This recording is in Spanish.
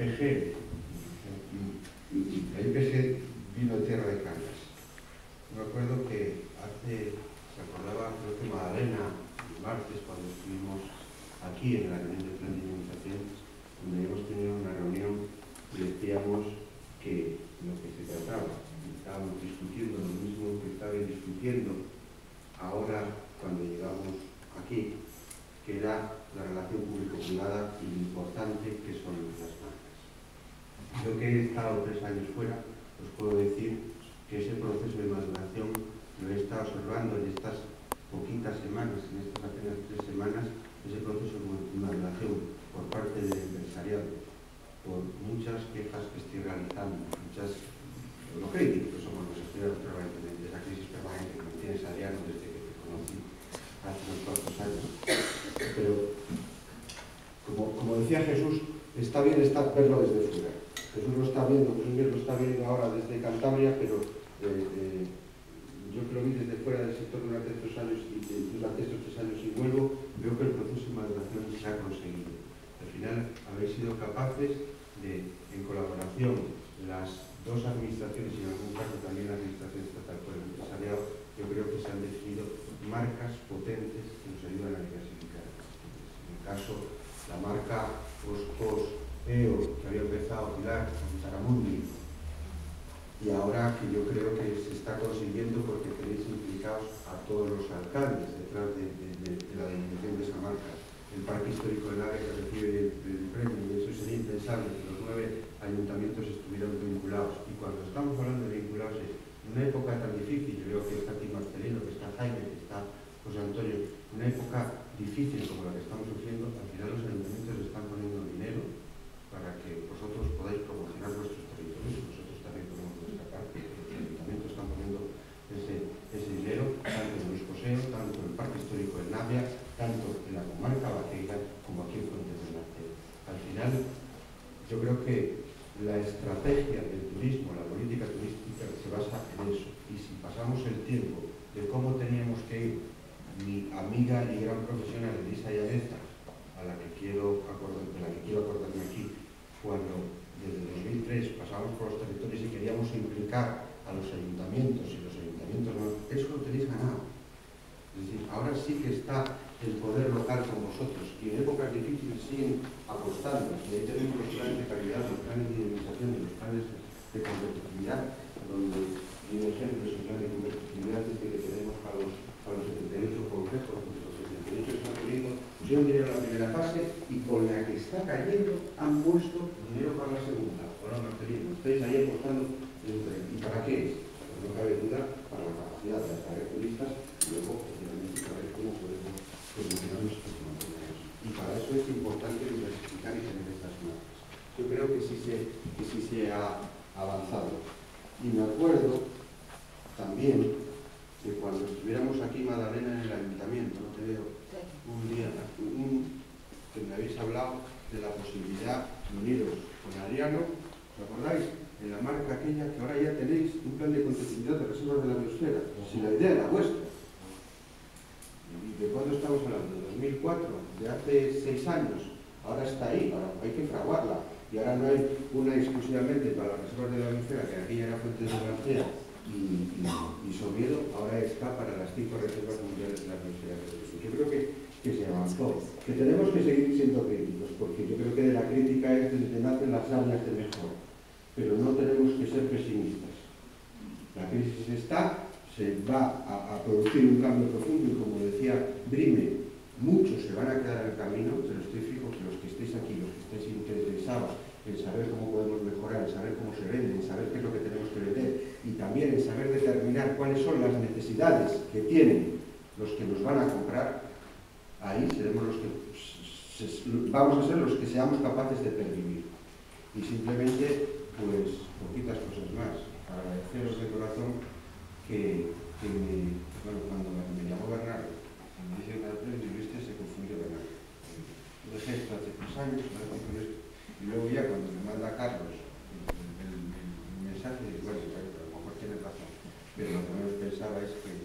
IPG, la IPG vino de Tierra de Cañas. Me acuerdo que se acordaba, creo que Magdalena, el martes, cuando estuvimos aquí en la reunión de plan de indemnización, donde habíamos tenido una reunión y decíamos que lo que se trataba, estábamos discutiendo lo mismo que estaba discutiendo ahora cuando llegamos aquí, que era la relación público-privada y lo importante que son las marcas. Yo que he estado 3 años fuera, os puedo decir que ese proceso de maduración lo he estado observando en estas poquitas semanas, en estas apenas 3 semanas, ese proceso de maduración por parte del empresariado, por muchas quejas que estoy realizando, muchas, lo crítico que somos los estudiantes permanentemente, esa crisis permanente que tienes, Adriano, desde que te conocí hace unos cuantos años. Pero, como decía Jesús, está bien verlo desde fuera. Jesús lo está viendo, Jesús lo está viendo ahora desde Cantabria, pero yo que lo vi desde fuera del sector durante estos 3 años y vuelvo, veo que el proceso de maduración se ha conseguido. Al final habéis sido capaces de, en colaboración, las dos administraciones y en algún caso también la administración estatal por el empresariado, yo creo que se han definido marcas potentes que nos ayudan a diversificar. En el caso, la marca EO, que había empezado a Pilar, en Taramundi, y ahora que yo creo que se está consiguiendo porque tenéis implicados a todos los alcaldes detrás de la definición de esa marca. El Parque Histórico de Nave que recibe el premio, y eso sería impensable que los 9 ayuntamientos estuvieran vinculados. Y cuando estamos hablando de vinculados es en una época tan difícil, yo veo que está aquí Marcelino, que está Jaime, que está José Antonio, una época difícil como la que estamos sufriendo, al final los ayuntamientos están poniendo dinero para que vosotros podáis promocionar vuestros territorios. Nosotros también ponemos nuestra parte, los ayuntamientos están poniendo ese dinero, tanto en el Escoseo, tanto en el Parque Histórico de Navia, tanto en la comarca vaqueira como aquí en Fuentes del Norte. Al final, yo creo que la estrategia del turismo, la política turística, se basa en eso. Y si pasamos el tiempo de cómo teníamos que ir, mi amiga y gran profesional Elisa Llaneza, de la que quiero acordarme aquí, cuando desde 2003 pasamos por los territorios y queríamos implicar a los ayuntamientos, y los ayuntamientos no, eso lo tenéis ganado. Es decir, ahora sí que está el poder local con vosotros, y en épocas difíciles siguen apostando, y ahí tenemos los planes de calidad, los planes de dinamización y los planes de competitividad, donde un ejemplo es el plan de competitividad que tenemos para los 78 consejos, los 78 están poniendo, yo diría la primera fase, y con la que está cayendo han puesto dinero para la segunda. Ahora Marcelino, estáis ahí apostando en un tren. ¿Y para qué es? Pues no cabe duda para la capacidad de atraer turistas y luego, obviamente, para ver cómo podemos promocionar nuestros materiales. Y para eso es importante diversificar y tener estas marcas. Yo creo que sí se ha avanzado. Y me acuerdo también que cuando estuviéramos aquí, Magdalena, en el ayuntamiento, no te veo, un día, que me habéis hablado de la posibilidad de uniros con Adriano, ¿os acordáis? En la marca aquella que ahora ya tenéis un plan de competitividad de reservas de la biosfera, si la idea era vuestra. ¿De cuándo estamos hablando? ¿De 2004? ¿De hace 6 años? Ahora está ahí, ahora hay que fraguarla. Y ahora no hay una exclusivamente para las reservas de la biosfera, que aquí era Fuentes de García y Somiedo, ahora está para las 5 reservas mundiales de la biosfera. Yo creo que se avanzó, que tenemos que seguir siendo críticos, porque yo creo que de la crítica es desde que nacen las áreas de mejor, pero no tenemos que ser pesimistas. La crisis está, se va a producir un cambio profundo y, como decía Brime, muchos se van a quedar en el camino, pero estoy fijo que los que estéis aquí, los que estéis interesados en saber cómo podemos mejorar, en saber cómo se vende, en saber qué es lo que tenemos que vender y también en saber determinar cuáles son las necesidades que tienen los que nos van a comprar, ahí seremos los que vamos a ser los que seamos capaces de pervivir. Y simplemente, pues, poquitas cosas más. Agradeceros de corazón que cuando me llamó Bernardo, me dice que se confundió Bernardo. Lo dejé esto hace 3 años, y luego ya cuando me manda Carlos el mensaje, digo, bueno, a lo mejor tiene razón, pero lo que menos pensaba es que